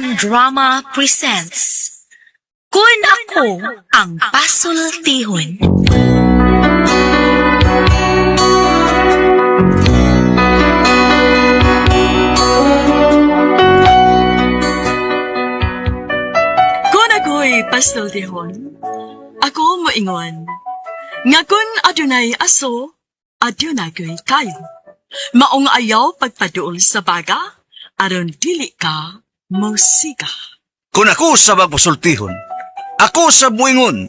RMN Drama presents Kun Ako Ang Pasultihon. Kun ako'y pasultihon, ako moingon. Nga kun adunay aso, adunay kayo. Maong ayaw pagpaduol sa baga, aron dili ka musika. Kung ako sa magpasultihon, ako sa muingon,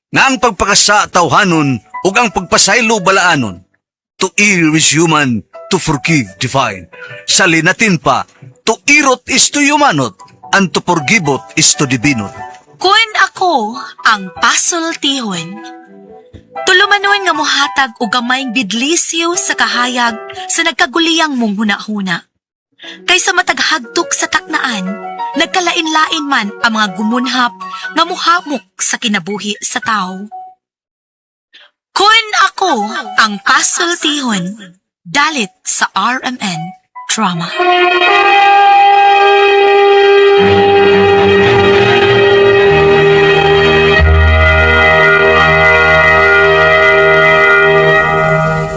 nga ang pagpakasa tawhanon ug ang pagpasaylo balaanon. To err is human, to forgive divine. Sa linatin pa, to irot is to humanot, and to forgivot is to divinot. Kun Ako Ang Pasultihon. Tulumanon nga mohatag og gamayng bidlisyo sa kahayag sa nagkaguliyang mong huna-huna. Kaysa mataghagtok sa taknaan, nagkalain-lain man ang mga gumunhap nga muhamok sa kinabuhi sa tao. Kun Ako Ang Pasultihon, dalit sa RMN Drama.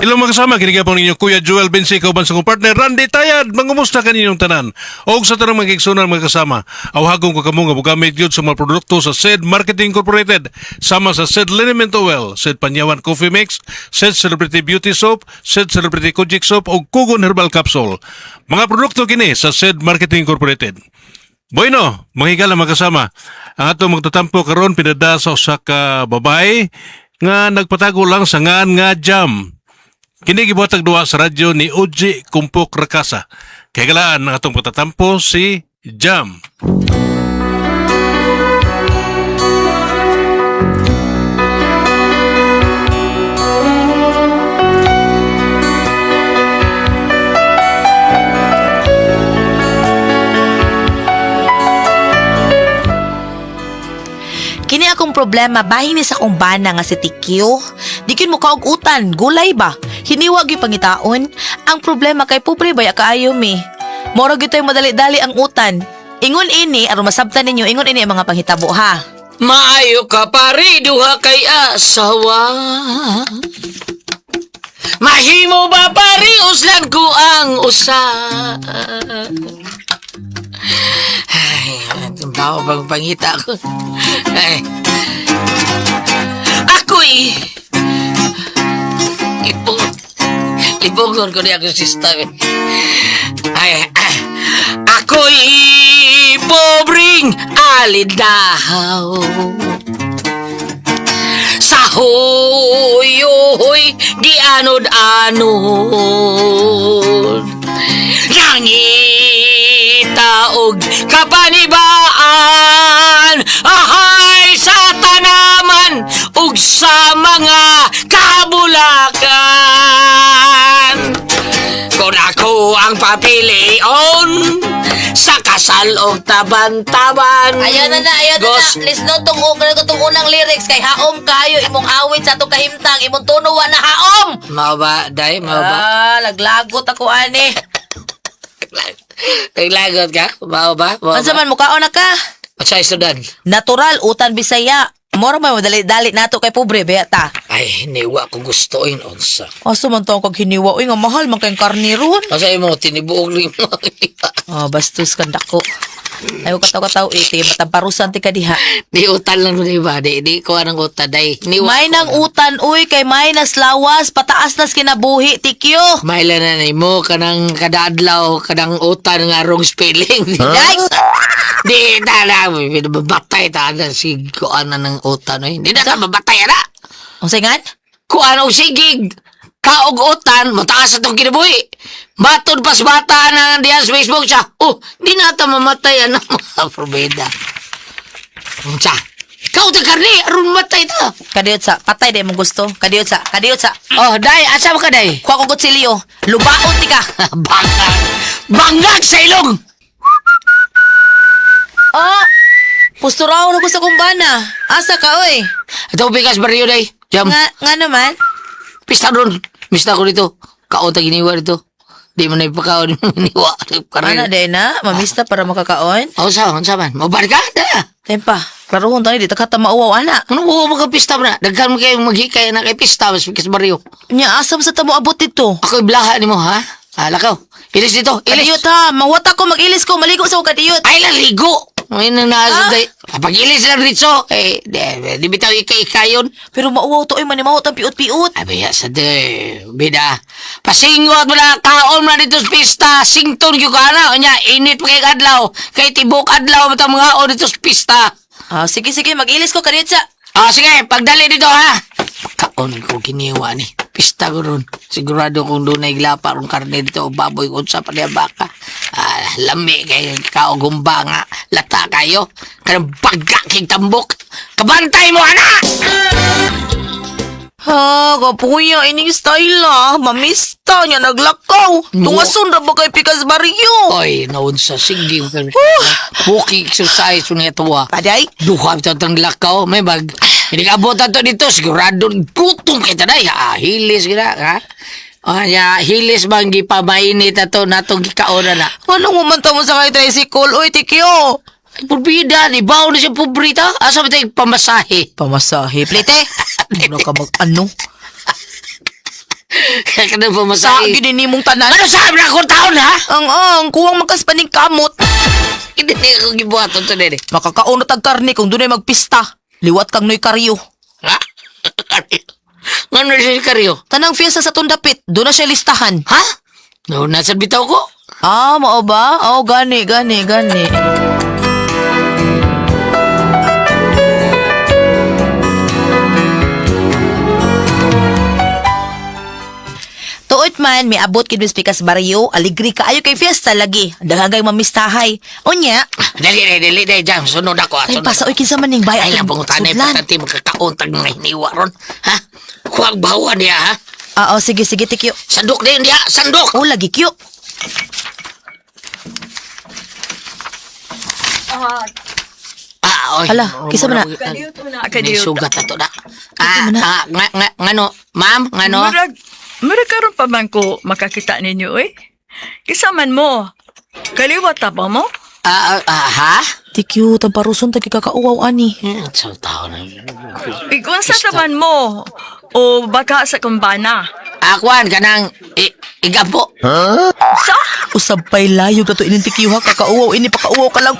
Hello mga kasama, kinigapong ninyo Kuya Joel Bensi, kauban sa kong partner Randy Tayad. Mangumusta ka ninyong tanan o sa tanang magkiksunan mga kasama. Awhagong ko kamo nga bugamit yun sa mga produkto sa SED Marketing Incorporated, sama sa SED Liniment Oil, SED Panyawan Coffee Mix, SED Celebrity Beauty Soap, SED Celebrity Kojic Soap o Kugon Herbal Capsule. Mga produkto kini sa SED Marketing Incorporated. Bueno, mga higala mga kasama, ang atong magtatampo karon pinada sa usa ka babae nga nagpatago lang sa ngan nga jam. Kini gibuhatag duwa sa radyo ni Uji Kumpok Rakasa. Kaya galaan ang atong pagtatampo si Jam. Kini akong problema bahin ni sa akong bana nga si Tikyo. Dikin mo kaog utan, gulay ba? Hiniwa gyud pangitaon. Ang problema kay pobre baya kaayo mi. Moro gyud tay madali-dali ang utan. Ingon ini aron masabtan ninyo, ingon ini ang mga panghitabo ha. Maayo ka pare, duha kay asawa. Mahimo ba pare, uslan ko ang usa. Ay, bawa bang pangita ko. Ay. Ako'y Ipungon ko niya akong sister. Ay, ako'y pobreng alidahaw. Sa huy-huy, gianod-anod. Nangitaog kapanibaan, ahay sa tanaman, ug sa mga kabulakan. Kung ako ang papilion, sa kasal o taban-taban. Ayan na. Listen no tong unang lyrics kay haom kayo imong awit sa atong kahimtang, imong tunuwa na haom. Mao ba, day? Mao ba? Laglagot ako ani. Naglagot ka? Mao ba? Unsa man mukaon na ka? Sa estudan. Natural utan Bisaya. Moro man madali-dali nato kay pobre beta. Ay, hiniwa ko gusto in onsa. Asa man to kag hiniwa uy nga mahal man kay karni ron. Masay mo, tinibuog rin mo. Bastos kan dako. Ayo kataw-kataw iti matamparusan ti kadiha. Di utan lang di ba? Di ko anang utan. Day, hiniwa May ko nang na. utan uy kay may naslawas pataas nas kinabuhi tikyo. Maila na mo, kanang kadadlaw, kanang utan nga wrong spelling. Guys, Di tala, babatay ta na si kuan na ng utan. Hindi na ka babatay na. unsay ngan? Kuan o sigig. Kaog utan, mataas atong kinabuhi. Matod pas bata na diyan sa Facebook siya. Oh, di na ata mamatay ang mga probeda. Unsa? Ikaw ta karni, aron matay ta. Kadiyot sa patay day mong gusto. Kadiyot sa. Oh, day, asa ka day? Kuha ko kutsilyo. Lubaon ti ka. Bangag. Bangag sa ilong. Pusturaw na ko sa kumbana. Asa ka oy? Ito bigas baryo day. Jam. Nga naman. Pista ron. Mista ko dito. Kaon ta giniwa dito. Di mo na ipakaon mo niwa. Ana day na, mamista para makakaon. O sa man? Mabarkada. Tempa, klarohon tani di ta kata mauwaw ana. Ano mo magkapista mo na? Daghan mo kayo maghikay na kay pista mas pikas baryo. Nya asam sa tamo abot dito. Ako iblaha ni mo ha? Lakaw. Ilis dito. Ilis. Kadiyot ha, mawata ko mag-ilis ko, maligo sa kadiyot. Ay laligo. Ay nanaso day. Pag ilis lang dito. Eh, di bitaw ikayon. Pero mauwaw to ay manimawot ang piot-piot. Abi ya sa de. Bida. Pasingot mo na kaon mo na dito sa pista. Sington yung ka na. Nya, init pa kay adlaw. Kay tibok adlaw mo mga o dito sa pista. Ah, sige, mag-ilis ko kadiyot sa. Sige, pagdali dito ha. Kaon ko giniwa ni. Pista ko ron. Sigurado kung doon ay glapa rong karne dito o baboy kung sa pala baka. Lami kayo, kaogumba nga. Lata kayo. Kanang pagkaking tambok. Kabantay mo, anak! Ha, kapuya, ining style mamista niya naglakaw. Tungason ra ba kay Pikas Barrio? Oy, naun sa sige. Walking exercise mo nga tuwa. Paday? Duha ito itong lakaw. May bag. Hindi ka abutan to dito. Sigurado gutom kita na. Hilis kita, ha? Hilis bang gipamainit ato natong gikaonan na. Anong umanta mo sa kay tricycle? Uy, tikyo. Ay, purbida. Ibaw na siya pubrita. Asa ba tayo pamasahe? Pamasahe. Plite? Ano ka mag-ano? Kaya ka na Sa pamasahe. gininimong tanan. Ano sabi na akong taon, ha? Ang kuwang magkaspaning kamot. Hindi na ako gibuhaton to nene. Makakaon na tag karne kung doon ay magpista. Liwat kang noy karyo. Ha? Ano na siya karyo? Tanang fiesta sa tundapit, doon na siya listahan. Ha? No, nasa bitaw ko. Ah, mao ba? Oh, gani. Tuot man, may abot kid Miss Pikas Barrio, aligri ka ayo kay fiesta lagi. Dahagay mamistahay. Unya, Dali, jam. Sunod ako. ay pasa oy kinsa man ning bay Ay, atong ang pangutanay sudlan. patati magkakaontag nga hiniwa ron. Ha? Huwag bawan niya, ha? Sige, tikyo. Sandok din niya, sandok! Oh, lagi kyo. Oy. Hala, kisa man na? May sugat ato na. Ngano, ma'am, ngano? Murag karon pa man ko makakita ninyo eh. Kisaman mo. Kaliwat ta ba mo? Ha? Tikyo, tamparuson tagi kakauwaw ani. Sa tao na yun. Igunsa taman mo. O baka sa kumbana. Akuan, kanang, igampo. Sa? Usab pay layo ka to ining tikyo ha, kakauwaw ini pakauwaw ka lang.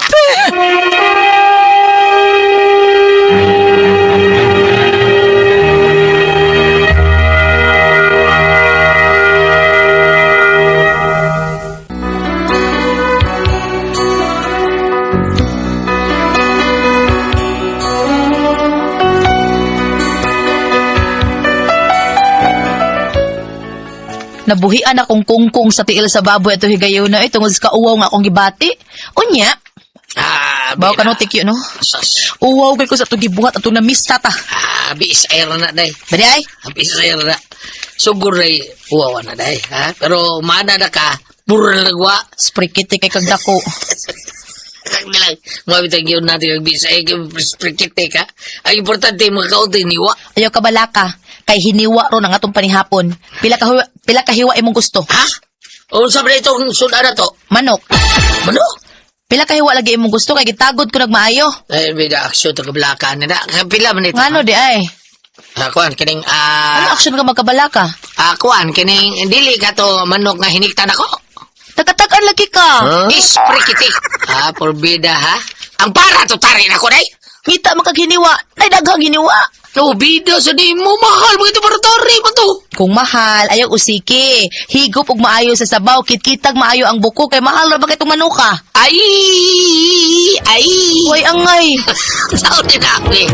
Nabuhian akong kungkung sa tiil sa baboy ato higayon na tungod sa kauwaw nga akong gibati. Unya, bawa ka no tikyo no? Sas. Uwaw kay ko sa itong gibuhat atong namista ta. Bisair na, day. Badi ay? Bisair na. Suguray, uwawa na, day. Ha? Pero, mana na ka, puro na nagwa. Sprikiti kay kagdako. Lang, mabitang yun natin ang bisair, sprikite ka. Ang importante, magkaunti niwa. Ayaw ka balaka. Kay hiniwa ron ang atong panihapon. Pila ka hiwa imong gusto. Ha? O, sabi na itong suda na to? Manok. Ano? Pila ka hiwa lagi imong gusto kay gitagod ko nagmaayo. Ay, may aksyon ito kablakaan na. Pila man ito. Ngano di ay? Akuan, kining, Ano aksyon ka magkabalaka? Akuan, kining, dili ka to manok nga hiniktan ako. Nagkatagan lagi ka. Isprikiti. Porbida, ha? Ang para to tarin ako, day. Ngita makaghiniwa. Nay daghang hiniwa. No, bida sa di mo, mahal. Mga ito para tari mo to. Kung mahal, ayaw usiki. Higop og maayo sa sabaw, kitkitag maayo ang buko kay mahal ra ba kitong manuka? Ay! Hoy angay. Saan din ako eh.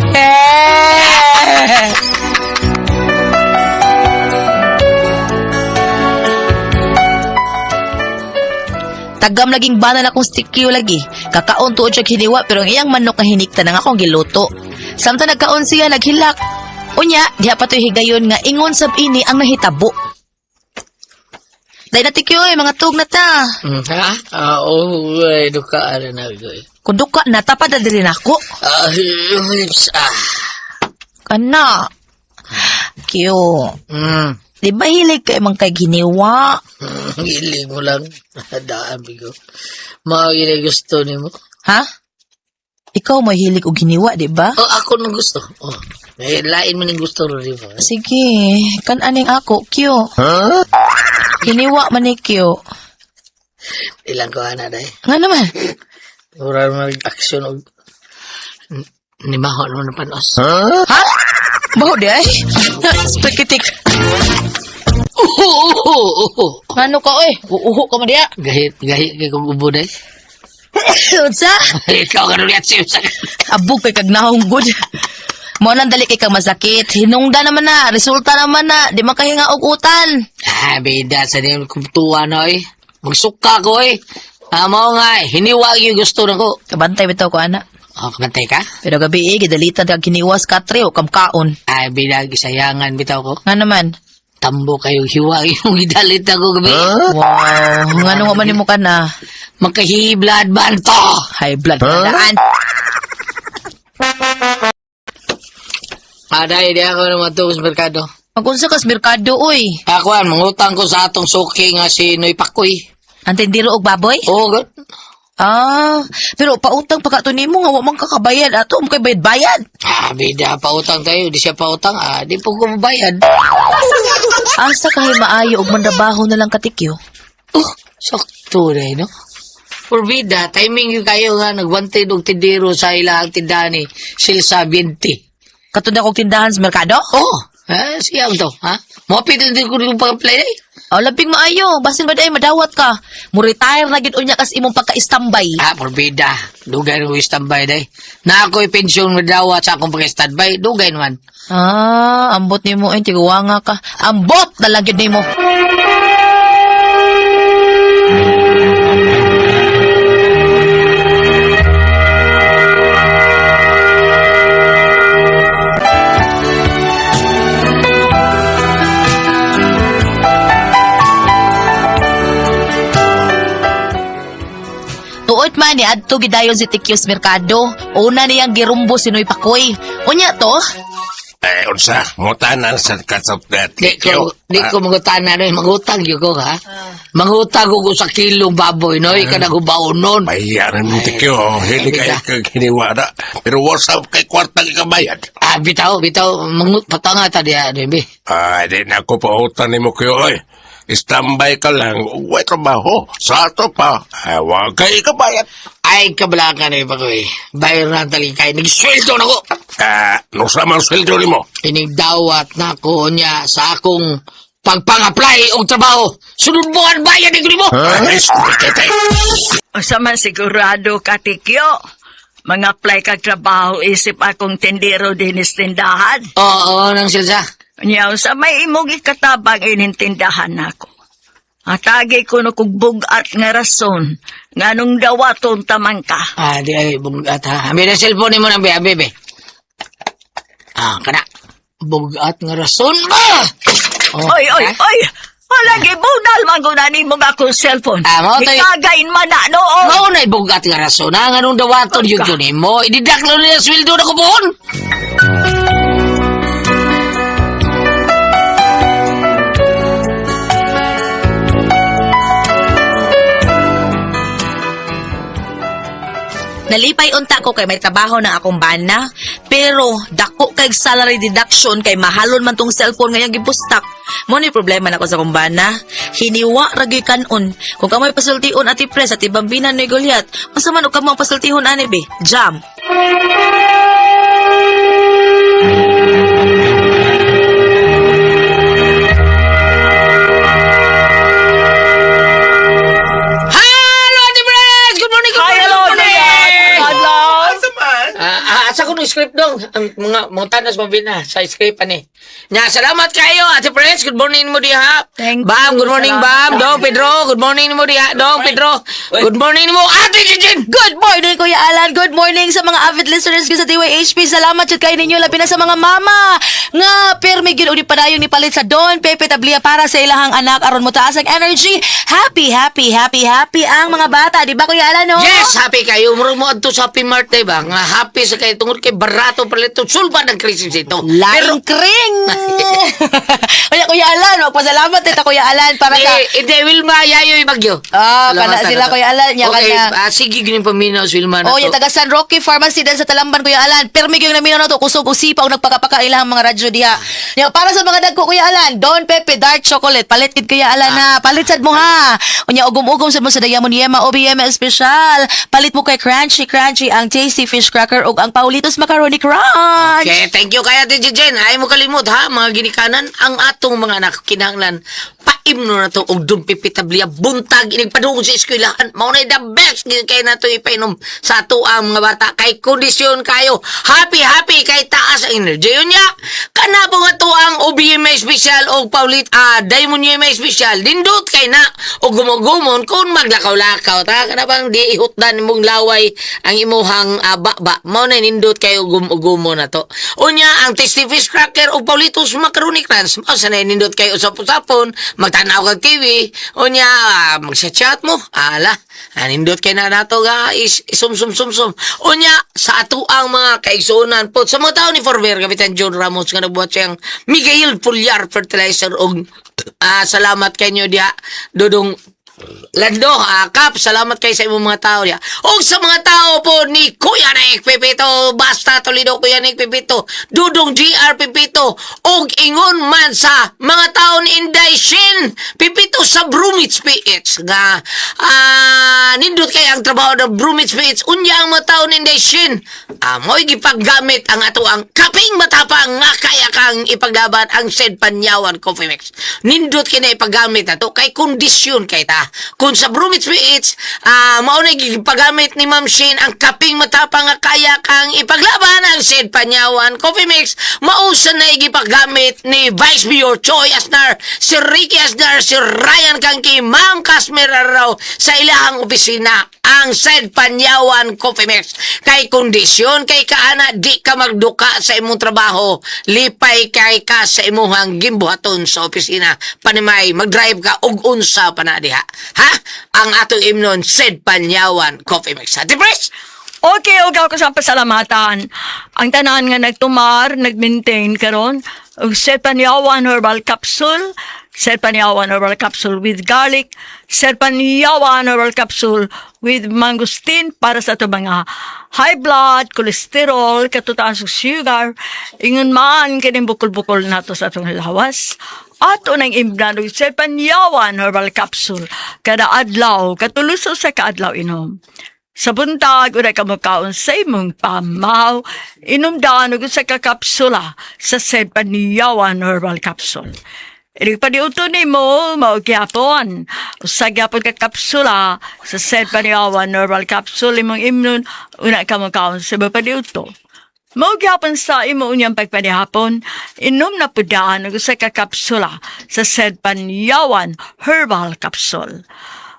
Tagam laging bana na kong stikyo lagi. Kakaon tuod siya hiniwa pero ang iyang manok na hinikta na nga akong giluto. Samtang nagkaon siya naghilak. Unya, diha pa to'y higayon nga ingon sab ini ang nahitabo. Dahil natikyo mga tug na ta. Ha? Ay, dukaan na ako eh. Kung duka na, tapad na din ako. Lips, Kana. Kyo. Di ba hilig ka imang kay giniwa? Hilig mo lang. Daan, bigo. Mga gusto ni mo. Ha? Ikaw may hilig o giniwa, di ba? Oh, ako nang gusto. Oh, may lain man yung gusto rin mo. Sige, kan aning ako, Q. Giniwa man ni Q. Ilang ko ana day. Nga naman. Mura mag-action og ni mahon mo na panos. Ha? Baho di ay? Spikitik. Ano ka, oy? Uuho ka man diya. Gahit kay kong ubo day. Unsa? Ikaw ka rin at siya. Abog kay kag nahunggod. Mo nang dali kay kag masakit. Hinungda naman na, resulta naman na, di man kahinga og utan. Ah, beda sa niyo kung tuwa na eh. Magsuka ko eh. Mao nga, hiniwag yung gusto na ko. Kabantay bitaw ko, ana. Oh, kamantay ka? Pero gabi gidalitan kag kiniwas katre o kamkaon. Ay, beda, gisayangan bitaw ko. Nga naman. Tambo kayo hiwag yung gidalit ako gabi. Wow, nga nung man mo ka na. Magkahiblad banto. High blood ka daan. Aday, di ako naman ito sa merkado. Magunsa kas merkado, oy. Ako an, mangutang ko sa atong suki nga si Noy Pakoy. Antindiro og baboy? Oo, good. Ah, pero pautang pagkato nimo nga wa man kakabayad ato mo kay bayad-bayad. Ah, bida, pautang tayo. Di siya pautang. Ah, di po ko mabayad. Asa kahi maayo og mandabaho na lang katikyo? Oh, sakto na no? Forbida, timing yung kayo nga nagwantid og tindero sa ilang tindahan ni Silsa 20. Katud akong tindahan sa merkado? Oh, siyang to, ha? Mapit din ko yung pag-apply eh. Oh, labing maayo, basin ba day madawat ka? Mo retire na gid unya kas imong pagka-standby. Ah, forbida. Dugay ko standby day. Na ako'y pensyon madawat sa akong pag-standby. Dugay naman. Ah, ambot nimo ay tiguwanga ka. Ambot na lang gyud nimo. Tuot man ni adto gidayon si Tikyos Merkado. Una niyang girumbo si Noy Pakoy. Unya to? Unsa, mutanan sa kasap na Di ko mangutan na rin. Mangutang yun ko, ha? Mangutang ko sa kilong baboy, no? Ikanagubao nun. Bayaran mo tikyo, hindi kaya kaginiwara. Pero wasap kay kwartang ikabayad. Ah, bitaw. Patanga ta diya, Debi. Di na ako pa utan ni mo kayo, oy. Istambay ka lang, huwag trabaho. Sa ato pa, huwag kay ikabayad. Ay, kabalakan na iba ko eh. Bayaran talikay. Nagsweldo na ko. No sa mga sweldo ni mo. Inigdawat na ko niya sa akong pagpang-apply og trabaho. Sunod mo ang bayan ni mo. Ay, sumikitay. Asa man sigurado ka, Tikyo. Mga apply kag trabaho, isip akong tindero din is tindahan. Oo, nang silsa. Nyaw sa may imong ikatabang inintindahan nako. Atagay ko no kog bugat nga rason nga nung dawaton tamang ka. Ah, di ay, bugat ha. Ambil ang cellphone ni mo ng bebe. Ah, kana. Bugat nga rason ba? Oh, Oy! Halagi bunal man ko na ni mo nga akong cellphone. Mo tayo. Itagayin man na noon. Mao na bugat nga rason. Nga nung dawaton yun yun eh mo. Ididaklo niya sweldo na ko buon. Nalipay unta ko kay may trabaho na akong bana, pero dako kay salary deduction kay mahalon man tong cellphone ngayang gibustak. Mo ni problema nako sa akong bana. Hiniwa ra gyud kanon. Kung kamay pasultion ati pres at ibambina ni Goliath, unsa man og kamang pasultihon ani be? Jam. Asa ko ng script dong. Ang mga tanas mabina sa script ani. Nya, salamat kayo, Ate Prince. Good morning mo diha. Thank Bam, you. good morning, Bam. Dong Pedro, good morning mo diha. Dong Pedro. Good morning mo, Ate Jijin. Good morning, Kuya Kuya Alan. Good morning sa mga avid listeners ko sa DYHP. Salamat jud kay ninyo labi na sa mga mama nga permi gyud ug padayong ni palit sa Don Pepe Tablia para sa ilahang anak aron mo taas ang energy. Happy ang mga bata, di ba Kuya Alan no? Yes, happy kayo. Muro mo adto sa Happy Mart ba? Nga happy sa kayo tungod kay barato palito. Sulba ng krisis ito. Laing kring! Kuya Alan, magpasalamat ito Kuya Alan para ka... Hindi, Wilma, yayoy bagyo. Kada Salamat sila na to. Kuya Alan. Okay, sige gining paminaw si Wilma na Oh, to. yung taga San Roque Pharmacy din sa Talamban, Kuya Alan. Permi yung naminaw na to, kusog usipa o nagpakapaka ilang mga radyo diha. Yung, para sa mga dagko, Kuya Alan, Don Pepe Dark Chocolate. Palit kid Kuya Alan na. Palit sad mo ha. Unya, ugom-ugom sa mo sa Diamond Yema OBM Special. Palit mo kay Crunchy ang Tasty Fish Cracker o ang Paulitos Macaroni Crunch. Okay, thank you kaya Titi Jen. Ay mo kalimot ha, mga ginikanan, ang atong mga anak kinahanglan paimno na to og dumpipitablia buntag inig padung sa eskwelahan. Mao na the best gid kay nato ipainom sa ato ang mga bata kay kondisyon kayo. Happy kay taas ang energy unya. Kana po nga to ang OBM special og Paulit Diamond Yema special. Dindot kay na og gumugumon kung maglakaw-lakaw ta kana bang di ihutdan mong laway ang imuhang baba. Mao na nindot kayo gumugumon na to. Unya ang Tasty Fish Cracker og Paulitos Macaroni Crunch. Mao sa nindot kayo usap-usapon, magtanaw kag TV. Unya magsa-chat mo. Nindot kay na nato ga isum-sum-sum-sum. Unya sa ato ang mga kaigsunan po sa mga tao ni Forber Kapitan John Ramos nga nabuhat siyang Miguel Puljar Fertilizer og salamat kanyo diha Dodong Lando, Kap, salamat kay sa imong mga tao niya. O sa mga tao po ni Kuya Nick Pipito, basta Toledo Kuya Nick Pipito, Dudong GR Pipito, og ingon man sa mga tao ni Inday Shin Pipito sa Brumits PH nga nindot kay ang trabaho ng Brumits PH unya ang mga tao ni Inday Shin mo'y gipaggamit ang ato ang kaping matapang nga kaya kang ipaglaban ang Sed Panyawan Coffee Mix. Nindot kay na ipaggamit na to kay kondisyon kay ta. Kung sa Brumits PH, mauna gipagamit ni Ma'am Shin ang kaping matapang nga kaya kang ipaglaban ang Sed Panyawan Coffee Mix, mausa na igipagamit ni Vice Mayor Choi Asnar, si Ricky Asnar, si Ryan Kangki, Ma'am Casmer Araw sa ilahang opisina ang Sed Panyawan Coffee Mix. Kay kondisyon, kay kaana, di ka magduka sa imong trabaho, lipay kay ka sa imuhang gimbuhaton sa opisina, panimay, mag-drive ka og unsa pa na diha. Ha? Ang atong imnon, Sed Panyawan Coffee Mix. Ate Pres? Okay, ako sa pasalamatan. Ang tanan nga nagtumar, nag-maintain karon og Sed Panyawan Herbal Capsule, Sed Panyawan Herbal Capsule with garlic, Sed Panyawan Herbal Capsule with mangosteen para sa ito mga high blood, cholesterol, katutaan sa sugar, ingon man kining bukol-bukol nato sa atong lawas. Ato nang imbnan og Sed Panyawan Herbal Capsule kada adlaw, katuluso sa kaadlaw inom. Sa buntag, unay ka magkaon sa imong pamaw, inumdaan og sa kakapsula sa Sed Panyawan Herbal Capsule. Ilig pa niuto ni mo, maugyapon. Sa gyapon ka kapsula sa Sed Panyawan Herbal Capsule, imong imnon, unay ka magkaon sa imong paniuto. Maugyapon sa imo unyang pagpanihapon, inom na pudaan og sa kakapsula sa Sed Panyawan Herbal Capsule.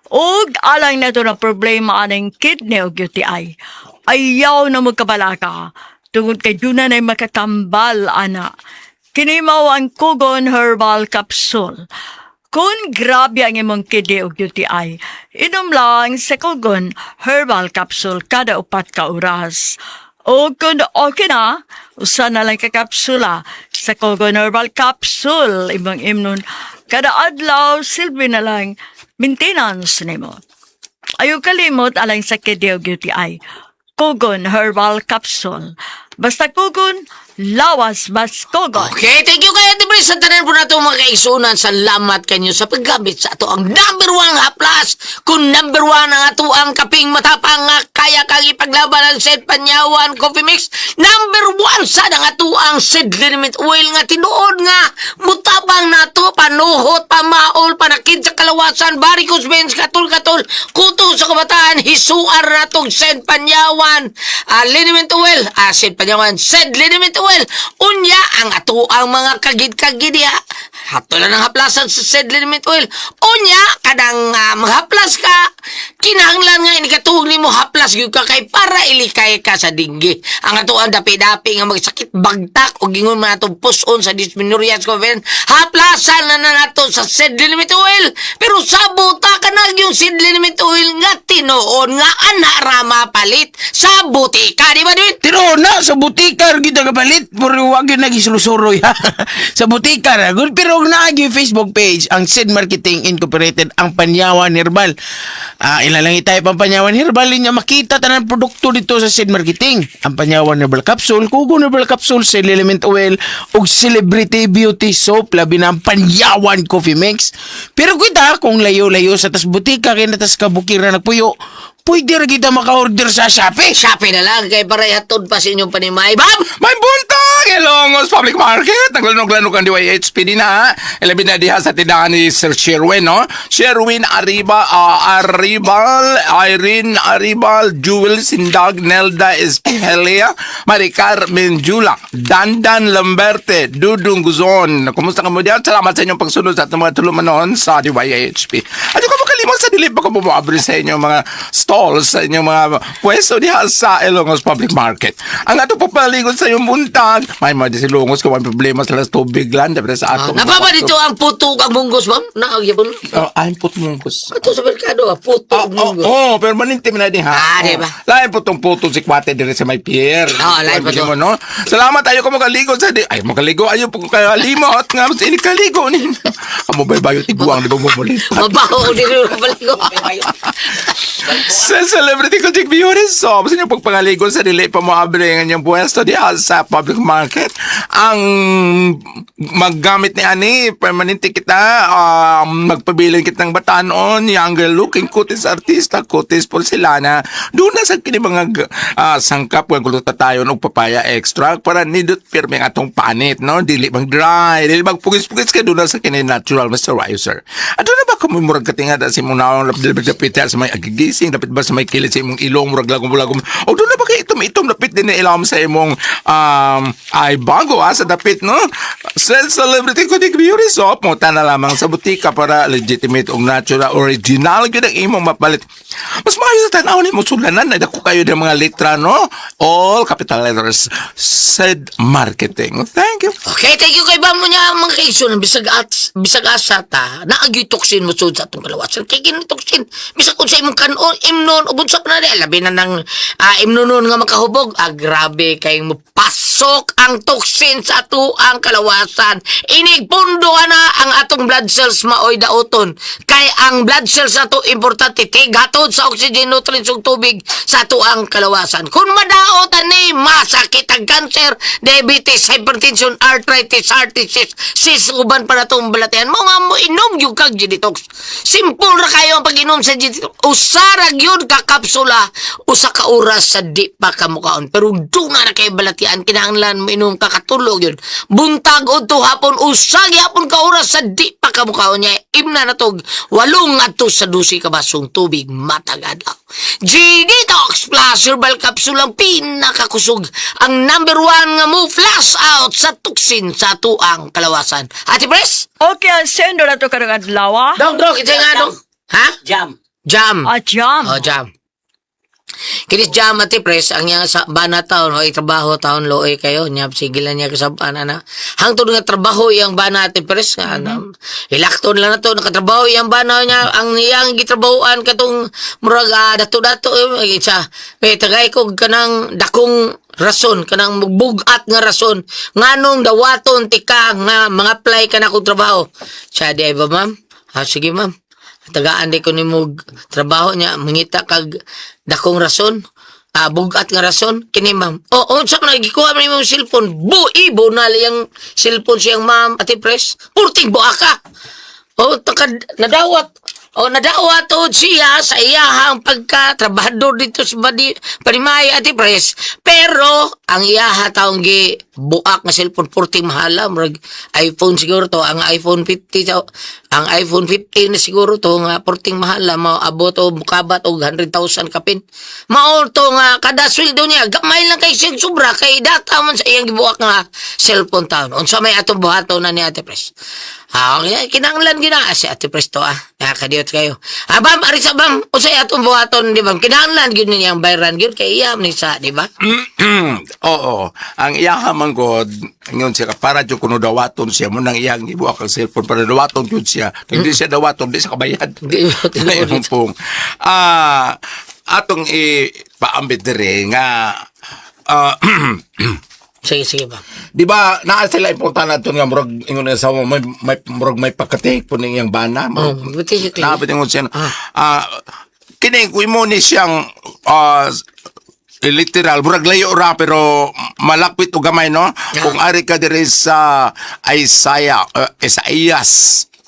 Og alang na ito na problema aning kidney o UTI. Ayaw na magkabalaka. Tungod kay Duna na makakambal, ana. Kinimaw ang Kugon Herbal Capsule. Kung grabe ang imong kidney o UTI, inom lang sa Kugon Herbal Capsule kada 4 ka oras. O kung okay na, usa na lang kakapsula sa Kugon Herbal Capsule. Imong imnon, kada adlaw, silbi na lang maintenance nimo. Ayaw kalimot alang sa kidney o UTI. Kugon Herbal Capsule. Basta Kugon, lawas mas Kugon. Okay, thank you kaya Ate Pres. Sa tanan po na itong mga kaigsunan, salamat kanyo sa paggamit sa ato ang number 1 haplas. Kung number 1 ang ato ang kaping matapang nga kaya kang ipaglaban ang Sed Panyawan Coffee Mix. Number 1 sa ang ato ang Sed Liniment Oil nga tinuod nga mutabang na to, panuhot, pamaol, panakid sa kalawasan, varicose veins, katul-katul, kuto sa kabataan, hisuar na itong Sed Panyawan Liniment Oil, Sed Panyawan, Sed Liniment Oil. oil. Unya ang ato ang mga kagid-kagid ya. Hato na ng haplasan sa said liniment oil. Unya kadang maghaplas ka, kinahanglan nga ini katuog nimo haplas gyud ka kay para ilikay ka sa dinggi. Ang ato ang dapi-dapi nga magsakit bagtak o gingon man atong puson sa dysmenorrhea coven. Haplasan na nato sa said liniment oil. Pero sabuta ka na yung said liniment oil nga tinuon nga ana ra mapalit sa butika, di ba din? Tiro na, sa butika kita kapalit, pero wag yun nagisurusuroy ha. Sa butika na, pero naagi yung Facebook page, ang Sid Marketing Incorporated, ang Panyawan Herbal. Ilalangi tayo pang Panyawan Herbal, niya makita tanan produkto dito sa Sid Marketing. Ang Panyawan Herbal Capsule, Kugon Herbal Capsule, Sid Element Oil, o Celebrity Beauty Soap, labi na ang Panyawan Coffee Mix. Pero kita, kung layo-layo sa tas butika, kaya na tas kabukira nagpuyo, pwede rin kita maka-order sa Shopee. Shopee na lang kay para hatod pa sa inyong panimay. Bam! May buntag! Ilongos Public Market. Naglanog-lanog ang DYHP din ha. Ilabi na diha sa tindahan ni Sir Sherwin, no? Sherwin Arribal, Irene Arribal, Jewel Sindag, Nelda Espehelia, Maricar Menjula, Dandan Lamberte, Dudung Guzon. Kumusta ka mo diyan? Salamat sa inyong pagsunod sa ating mga tulumanon sa DYHP. At yung kamakalimang sa dilip pa kung bumabri sa inyong mga stalls, sa inyong mga pwesto diha sa Ilongos Public Market. Ang ato papaligon sa iyong buntag, may mga disilungos kung may problema sa las tubig lang, dapat sa ato. Napapa dito ang puto ang munggos, ma'am? Naagyabon. Ay, put mungkos. Ito sa merkado, puto ang munggos. Permanente mo na din ha. Di ba? Lain po tong puto si Kwate dire sa may pier. Lain po to. Mo, no? Salamat tayo ko makaligo sa di. Ay, makaligo. Ayaw po kayo limot. Nga, mas inikaligo ni. Amo bayo tiguang di ba mo mulit. Mabaho din yung baligo. Sa Celebrity Cultic Beauty Shop, sa inyong pagpangaligo sa dili pa mo abre ng inyong pwesto diha sa public market. Ang maggamit ni Ani, permanente kita, magpabilin kitang batanon, younger looking, kutis artista, kutis porcelana. Doon na sa kini mga sangkap, kung kulot tayo ng papaya extract para nidot pirming atong panit, no? Dili mag dry, dili mag pugis-pugis ka doon na sa kini natural moisturizer. At doon na ba kumumurag katingad sa imong naong lapit sa may agigising, lapit ba sa may kilid sa imong ilong, murag lagom-lagom. O doon na ba kayo itom lapit din na ilam sa imong ay bago sa dapit, no? Sa Celebrity Cultic Beauty Shop, muta na lamang sa butika para legitimate o natural, original, yun ang imong mapalit. Mas maayos sa tanaw ni mo sulanan, na dako kayo ng mga litra, no? All capital letters, said marketing. Thank you. Okay, thank you kay Bamo niya mga kaiso ng bisag asata. Naagyo toksin mo sud sa atong kalawasan. Kay kini toksin. Bisag unsa imong kanon, imnon, ubunsa pa na di. Labi na ng imnonon nga makahubog. Grabe kay mo pasok ang toksin sa ato ang kalawasan. Inigpundo na ang atong blood cells maoy daoton. Kay ang blood cells ato importante kay gatod sa oxygen, nutrients ug tubig sa ato ang kalawasan. Kung madaotan ni masakit ang cancer, diabetes, hypertension, arthritis, heart disease, sis uban pa na itong balatian mo nga mo inom yung kag G-Detox. Simple ra kayo ang pag-inom sa G-Detox. Usarag yun ka kapsula, usa ka oras sa di pa ka mukaon. Pero doon na kayo balatian, kinahanglan mo inom ka katulog yun. Buntag o to hapon, usag hapon ka oras sa di pa ka mukaon niya. Imna na tog, 8 ato sa 12 ka basong tubig matagadaw. G-Detox Plus Herbal Capsule ang pinakakusog, ang number 1 nga mo flash out sa tuksin sa tuang kalawasan. Ate Pres? Okay, ang sendo na to karang adlaw. Dong, kita nga dong. Ha? Jam. Jam. Jam. Oh, jam. Kinis jam ati Pres, ang niya sa bana taon, o trabaho taon loe kayo, niya sigilan niya sa bana na. Hangtod nga trabaho iyang bana ati Pres, nga ilakton lang na to, nakatrabaho iyang bana niya, ang niyang gitrabahoan katong murag dato-dato, isa, may tagay ko kanang dakong rason, kanang bugat nga rason, nganong dawaton tika nga mga apply ka na kong trabaho. Siya di ba ma'am? Sige ma'am. Tagaan di ko ni mo trabaho niya, mangita kag dakong rason, bugat nga rason, kini ma'am. Sa man nagikuha man imong cellphone, ibo na liyang cellphone siyang ma'am, Ate Pres, purting buaka. Nadawat. Nadawat o siya sa iyahang pagka-trabahador dito sa Panimay, Ate Pres. Pero, ang iyaha taong gi buak nga cellphone 14 mahala murag iPhone siguro to ang iPhone 50 ang iPhone 15 na siguro to nga 14 mahala maabot o mukabat og 100,000 kapin mao to nga kada sweldo niya gamay lang kay siyang sobra kay data man sa iyang gibuak nga cellphone taon unsa may atong buhaton na ni Ate Pres kinanglan gina si Ate Pres to nakakadiyot kayo bam arisa bam usay atong buhaton di ba kinanglan gyud niyang bayran gyud kay iya ni sa di ba Oo. Ang iyahaman ko, ngayon siya, para dyan kuno dawaton siya, mo nang iyang ibuak ang cellphone, para dawaton yun siya. Hindi siya dawaton, hindi siya kabayad. Di ba, Ngayon pong, atong ipaambit dire nga, sige ba di ba, naa sila ipunta natin nga, murag, ingon na sa murag may pagkatik po ng iyang bana. buti siya Nakapit ingon siya, kini, kung mo ni siyang, literal, murag layo ra pero malapit o gamay no. Kung ari ka diri sa Isaias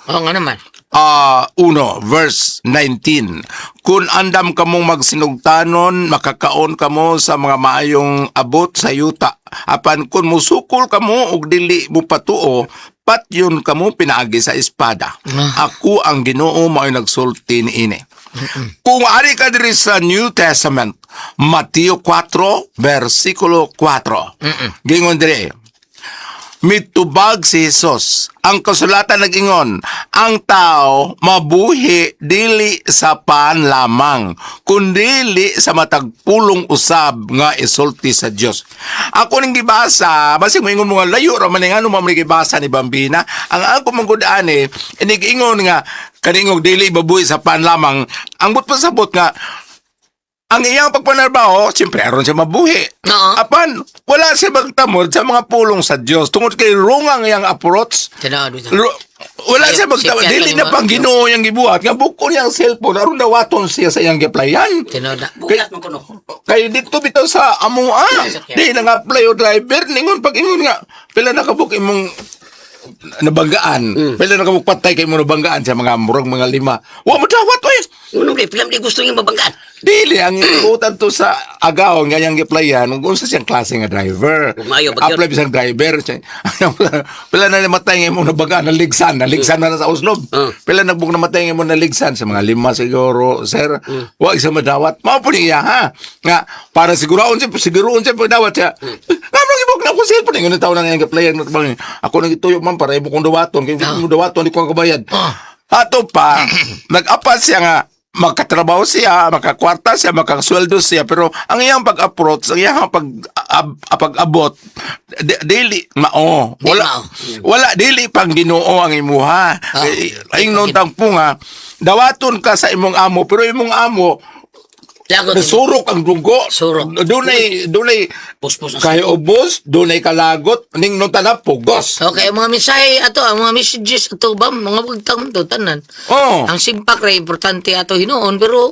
oo nga naman 1 verse 19. Kung andam kamong magsinugtanon, makakaon kamo sa mga maayong abot sa yuta. Apan kung musukol kamo og dili mo patuo, patyon kamo pinaagi sa espada. Ako ang Ginoo mao nagsulti niini. Kung ari ka diri sa New Testament, Mateo 4, versikulo 4. Gingon diri, mitubag si Jesus. Ang kasulatan nag-ingon, ang tao mabuhi dili sa pan lamang, kundili sa matagpulong usab nga isulti sa Dios. Ako ning gibasa, basig mo ingon mo nga layo ra man nga no gibasa ni Bambina. Ang ako manggudani, inig-ingon nga kaningog dili babuhi sa pan lamang. Ang pasabot nga ang iyang pagpanarbaho, siyempre aron siya mabuhi. Oo. Apan, wala siya magtamod sa mga pulong sa Dios. Tungod kay rungang iyang approach, tinaod ito wala siya magtamod. Dili na pang Ginoo yang gibuhat. Nga buko niyang cellphone, aron dawaton siya sa iyang giplayan. tinaod na Kay dito bitaw sa amua. Di na nga play o driver. Ningon, pag ingon nga, pila nakabuk imong nabanggaan. Pila nakabuk patay kay mo nabanggaan sa mga murag mga 5. Wa mo dawat, oy! unong kay pilam di gusto yung mabanggaan Dili, ang iutan to sa agaw, nga yung giplayan, kung sa siyang klase nga driver. Umayo ba yun? Apply bisang driver. Pila na namatay nga mo na baga, naligsan na sa uslob. Pila nagbuk namatay nga mo naligsan, sa mga 5 siguro, sir. Huwag isa madawat. Mao po niya, ha? Nga, para siguroon siya pagdawat siya. Nga, ibog na ako siya po. Nga tao na nga yung giplayan. Ako nang ituyo man, para ibog kong dawaton. Kaya ibog dawaton, di ko kabayad. Ato pa, nag-apas siya nga, magkatrabaho siya, makakwarta siya, makakasweldo siya, pero ang iyang pag-approach, ang iyang pag-abot, dili, wala, dili pang Ginoo ang imuha. Ayong nontang po nga, dawaton ka sa imong amo, pero imong amo, nasurok ang dugo. Surok. Dunay puspos kayo ubos, dunay kalagot, ning nota na pugos. okay mga mensahe ato ang mga messages ato ba mga pagtang to tanan Oh. ang simpak ray importante ato hinuon pero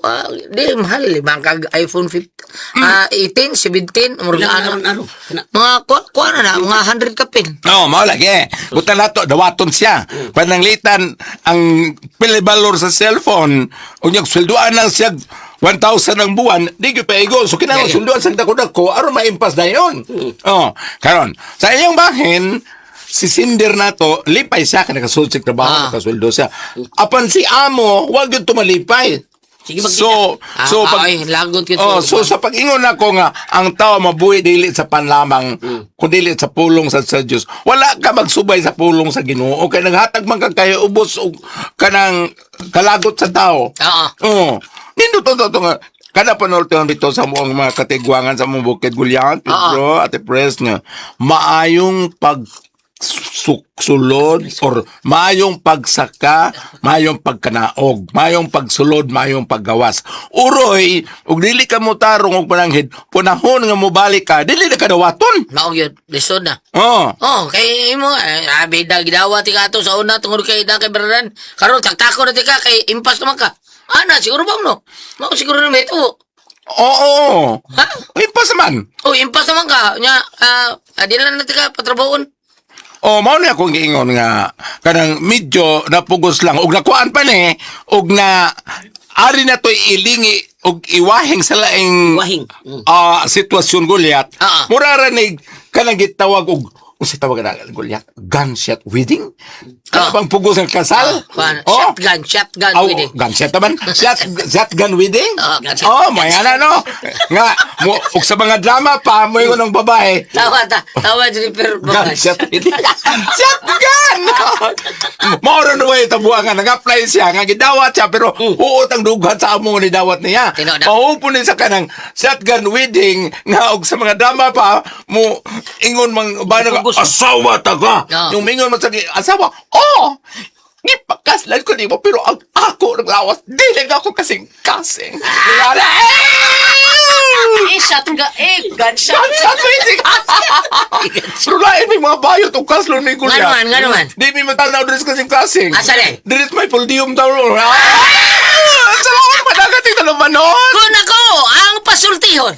di mahal limang kag iPhone 18 17 murag ano mga kuha na mga 100 kapin No, mao lagi. Buta nato dawaton siya. Pananglitan ang pilibalor sa cellphone, unyag sweldoan lang siya 1,000 ang buwan, di ko paigo. So, kinahanglan sunduan sa dako-dako, aron maimpas na yun. Karon, sa iyong bahin, si Cinder na to, lipay siya, nakasudsik trabaho, nakasweldo siya. Apan si Amo, wag yun tumalipay. So lagot kita. so sa pag-ingon ako nga, ang tao mabuhi dili sa panlamang, kung dili sa pulong sa Diyos. Wala ka magsubay sa pulong sa Ginoo. Kay naghatag man ka kayo ubos o kanang kalagot sa tao. Oo. Nindot to nga. Kada panultihan dito sa mga katigwangan sa mga bukid Gulyan, Pedro, Ate Pres nga, maayong sulod or mayong pagsaka, mayong pagkanaog, mayong pagsulod, mayong paggawas. Uroy, ug dili ka mo tarong og pananghid, punahon nga mo balik ka, dili na kadawaton. Mao gyud lisod na. Oh. Kay mo bida gidawa ti ka ato sa una tungod kay da kay Beradan. Karon taktako na ti ka kay impas naman ka. Ana siguro ba no? Mao siguro na meto. Oo. Ha? Impas man. Impas naman ka. Nya adilan na ti ka patrabahon. Mao na akong giingon nga kanang medyo napugos lang ug nakuan pa ni ug na ari na to ilingi og iwahing sa laing Wahing. sitwasyon Goliath. Ah. Mura ranig kanang gitawag og unsa tawag na Goliath? Gunshot wedding? Ano bang pugos ng kasal? Shotgun Oh, wedding. gunshot naman. Shotgun wedding? Gunshot. Oh, may ana no. Nga, og sa mga drama pa, mo yung ng babae. Tawa din pero Gunshot wedding. Shotgun! Mauro na way tabuangan. Nag-apply siya. Nga gidawat siya. Pero uot ang dughan sa among ni dawat niya. Tinoda. Paupunin sa kanang shotgun wedding. Nga og sa mga drama pa, mo ingon mang ba nga, Gusto. asawa ta ka. Ah. Yung mingon mo sa asawa, ipakaslan ko di mo, pero ang ako naglawas, di lang ako kasing-kasing. gunshot. Gunshot wedding! Pero lain may mga bayot o kaslo ni Kuya. Nga naman. Di may matanaw din sa kasing-kasing. Asa rin? Dirit may puldium daw. Salamat, madagating na naman nun. Kung ako ang pasultihon,